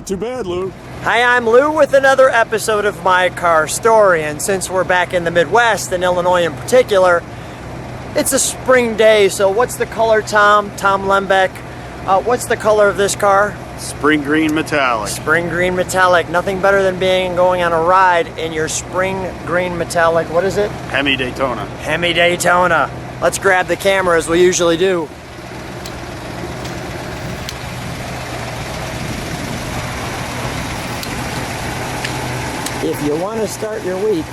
too bad, Lou. Hi, I'm Lou with another episode of My Car Story, and since we're back in the Midwest, in Illinois in particular, it's a spring day. So what's the color, Tom? Tom Lembeck. What's the color of this car? Spring green metallic. Spring green metallic. Nothing better than going on a ride in your spring green metallic. What is it? Hemi Daytona. Hemi Daytona. Let's grab the camera as we usually do. If you want to start your week,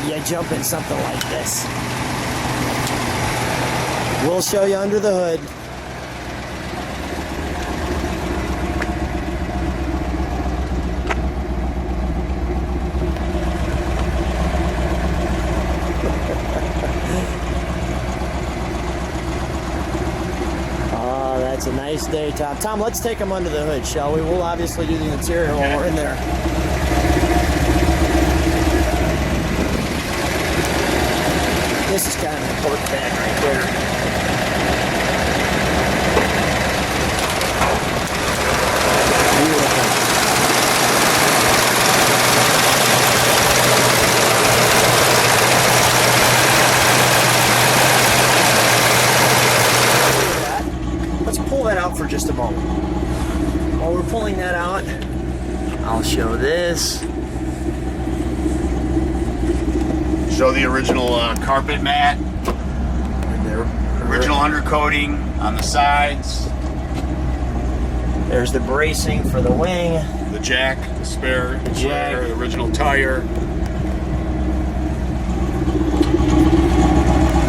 you jump in something like this. We'll show you under the hood. Oh, that's a nice day, Tom. Tom, let's take them under the hood, shall we? We'll obviously do the interior while we're in there. This is kind of an important bag right there. Beautiful. Let's pull that out for just a moment. While we're pulling that out, I'll show this. Show the original carpet mat. And there, Original undercoating on the sides. there's the bracing for the wing. The jack, the spare, The jack. the original tire.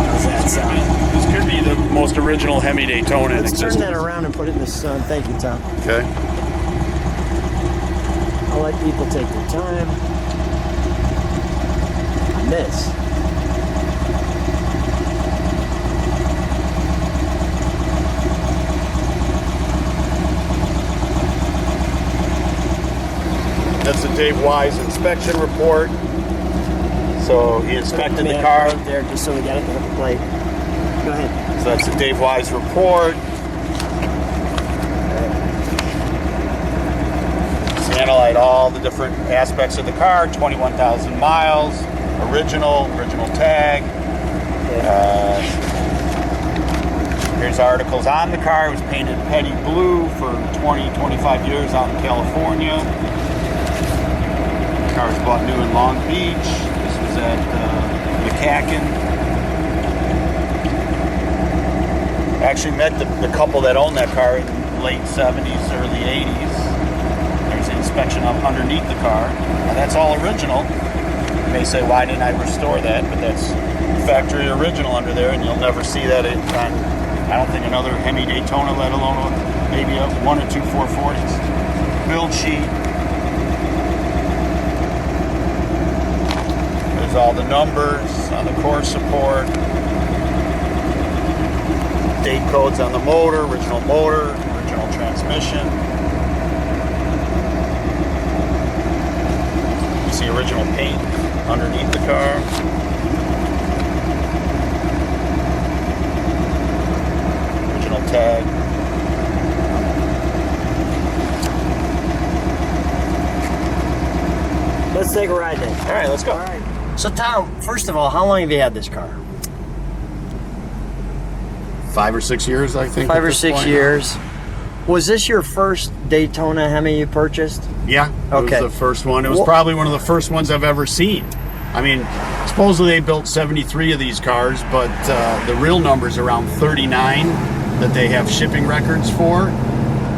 How's that sound? This could be the most original Hemi Daytona in Let's turn existence. that around and put it in the sun. Thank you, Tom. Okay. I'll let people take their time on this. That's the Dave Wise inspection report. So he inspected the car. Right there, just so we got it on the plate. Go ahead. So that's the Dave Wise report. He's analyzed all the different aspects of the car. 21,000 miles. Original tag. Here's articles on the car. It was painted petty blue for 20-25 years out in California. The car was bought new in Long Beach. This was at McCacken. I actually met the couple that owned that car in the late 70s, early 80s. There's an inspection up underneath the car. Now that's all original. You may say, why didn't I restore that? But that's factory original under there, and you'll never see that on, I don't think, another Hemi Daytona, let alone maybe one or two 440s. Build sheet. There's all the numbers on the core support. Date codes on the motor, original transmission. You see original paint underneath the car. Original tag. Let's take a ride then. All right, let's go. All right. So, Tom, first of all, how long have you had this car? 5 or 6 years, I think. 5 at or this 6 point. years. Was this your first Daytona Hemi you purchased? Yeah. Okay. It was the first one. It was Well- probably one of the first ones I've ever seen. I mean, supposedly they built 73 of these cars, but the real number's around 39 that they have shipping records for.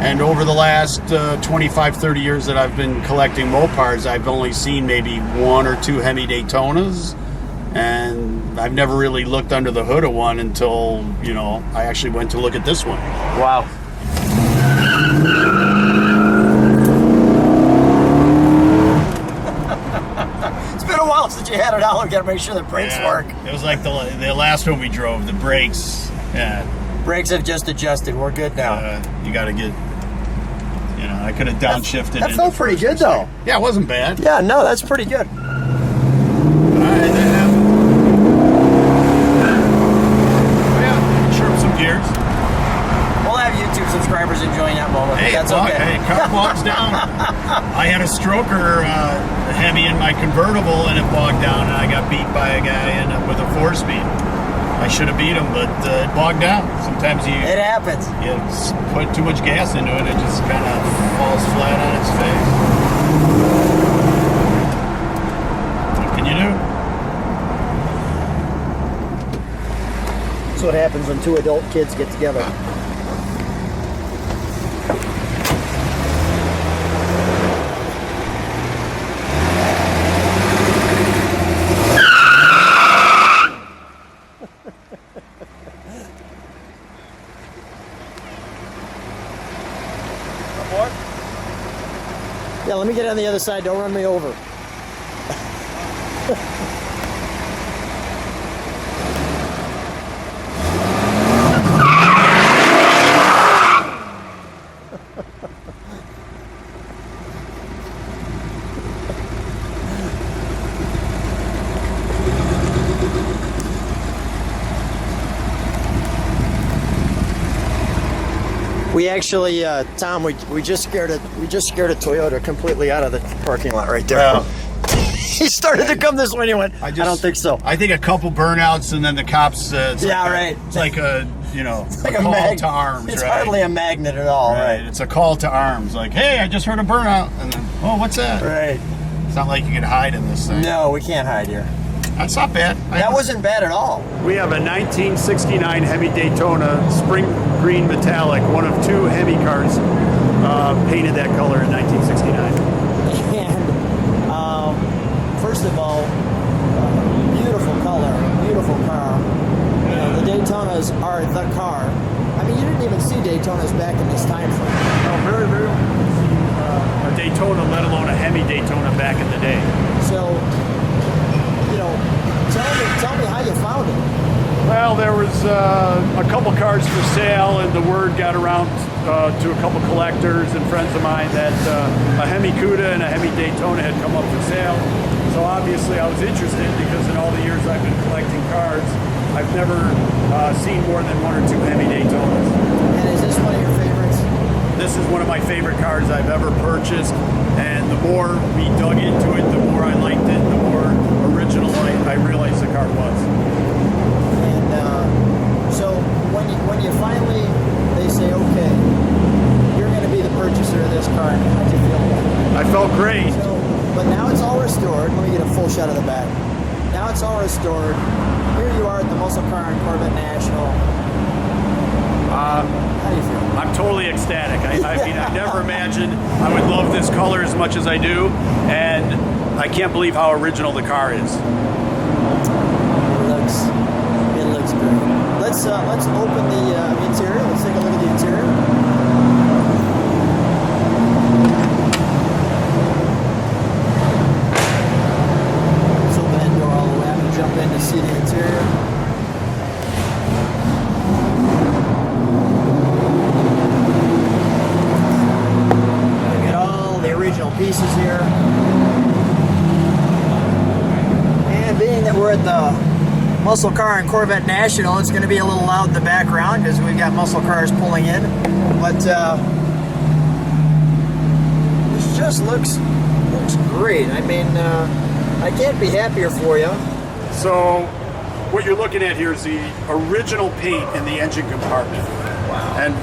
And over the last 25, 30 years that I've been collecting Mopars, I've only seen maybe 1 or 2 Hemi Daytonas. And I've never really looked under the hood of one until, I actually went to look at this one. Wow. It's been a while since you had it out. We gotta make sure the brakes work. It was like the last one we drove, the brakes. Yeah. Brakes have just adjusted. We're good now. You got to get, I could have downshifted. That felt pretty good, though. Yeah, it wasn't bad. Yeah, no, that's pretty good. All right, then. Chirp some gears. We'll have YouTube subscribers enjoying that moment. Hey, That's walk, okay. hey, car walks down. six-stroker Hemi in my convertible, and it bogged down, and I got beat by a guy with a 4-speed. I should have beat him, but it bogged down. Sometimes It happens. you put too much gas into it, it just kind of falls flat on its face. What can you do? That's what happens when two adult kids get together. Yeah, let me get on the other side. Don't run me over. We actually, Tom, we just scared a Toyota completely out of the parking lot right there. Well, He started to come this way and he went, I don't think so. I think a couple burnouts and then the cops. It's right. It's like a like a call to arms. It's right? hardly a magnet at all, right? It's a call to arms. Like, hey, I just heard a burnout, and then, oh, what's that? Right. It's not like you can hide in this thing. No, we can't hide here. That's not bad. That wasn't bad at all. We have a 1969 Hemi Daytona spring green metallic, one of two Hemi cars painted that color in 1969. And first of all, beautiful color, beautiful car. You know, the Daytonas are the car. I mean, you didn't even see Daytonas back in this time frame. Oh, very, very. A Daytona, let alone a Hemi Daytona back in the day. So, you know, tell me how you found it. Well, there was a couple cars for sale, and the word got around to a couple collectors and friends of mine that a Hemi Cuda and a Hemi Daytona had come up for sale. So obviously I was interested because in all the years I've been collecting cars, I've never seen more than one or two Hemi Daytonas. And is this one of your favorites? This is one of my favorite cars I've ever purchased, and the more we dug into it, the more I liked it, the more original I realized the car was. And so when you finally, they say, okay, you're going to be the purchaser of this car, how'd you feel about it? I felt great. So, but now it's all restored. Let me get a full shot of the back. Now it's all restored. Here you are at the Muscle Car and Corvette National. How do you feel? I'm totally ecstatic. I mean, I never imagined I would love this color as much as I do, and I can't believe how original the car is. It looks great. Let's open the interior. Let's take a look at the interior. Let's open that door all the way. I'm gonna jump in to see the interior. Look at all the original pieces here. And being that we're at the Muscle Car and Corvette National, it's going to be a little loud in the background because we've got muscle cars pulling in. But this just looks great. I mean, I can't be happier for you. So, what you're looking at here is the original paint in the engine compartment. Wow. And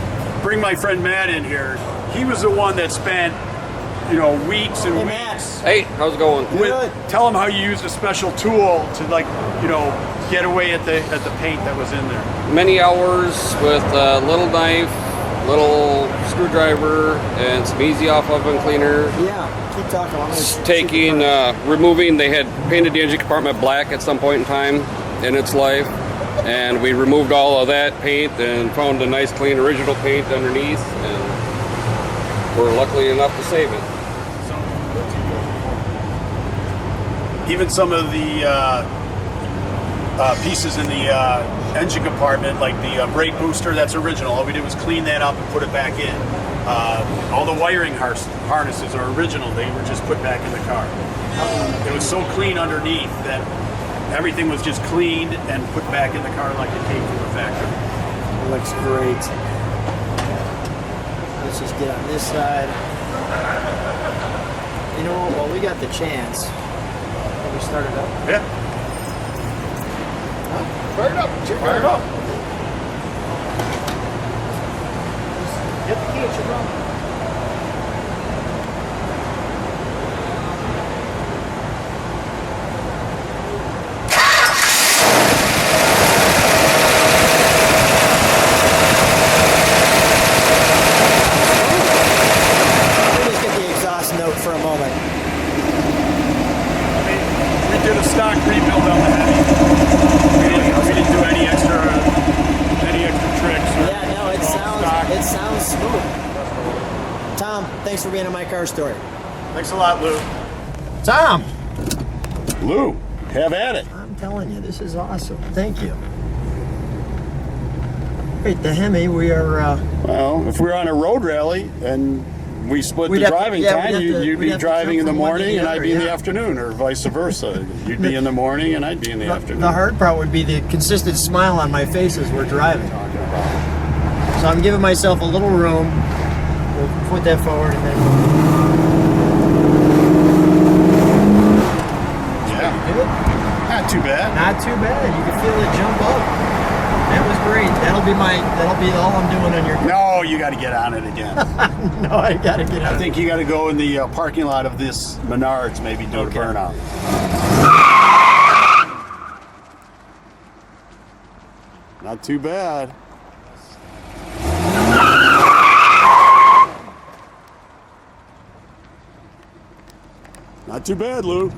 bring my friend Matt in here. He was the one that spent, weeks and Hey, weeks. Matt. Hey, how's it going? Good. Tell him how you used a special tool to, get away at the paint that was in there. Many hours with a little knife, little screwdriver, and some easy off oven cleaner. Yeah, keep talking. I'm Removing, they had painted the engine compartment black at some point in time in its life. And we removed all of that paint and found a nice clean original paint underneath. And we're lucky enough to save it. Even some of the pieces in the engine compartment, like the brake booster, that's original. All we did was clean that up and put it back in. All the wiring harnesses are original. They were just put back in the car. It was so clean underneath that everything was just cleaned and put back in the car like it came from the factory. It looks great. Let's just get on this side. You know what? While we got the chance, can we start it up? Yeah. Fire it up. Fire it up. Get the key, it should run. For a moment. I mean, we did a stock rebuild on the Hemi. We didn't do any extra tricks. Yeah, no, it sounds smooth. Tom, thanks for being on My Car Story. Thanks a lot, Lou. Tom, Lou, have at it. I'm telling you, this is awesome. Thank you. Great, the Hemi, we are. Well, if we're on a road rally and we split the driving time, you'd be driving in the morning and I'd be in the afternoon, or vice versa. You'd be in the morning and I'd be in the afternoon. The hard part would be the consistent smile on my face as we're driving. So I'm giving myself a little room. We'll put that forward and then. Yeah. Not too bad. Not too bad. You can feel it jump up. That was great. That'll be all I'm doing on your car. No, you got to get on it again. No, I got to get on I think you got to go in the parking lot of this Menards, maybe do a burnout. Not too bad. Not too bad, Lou.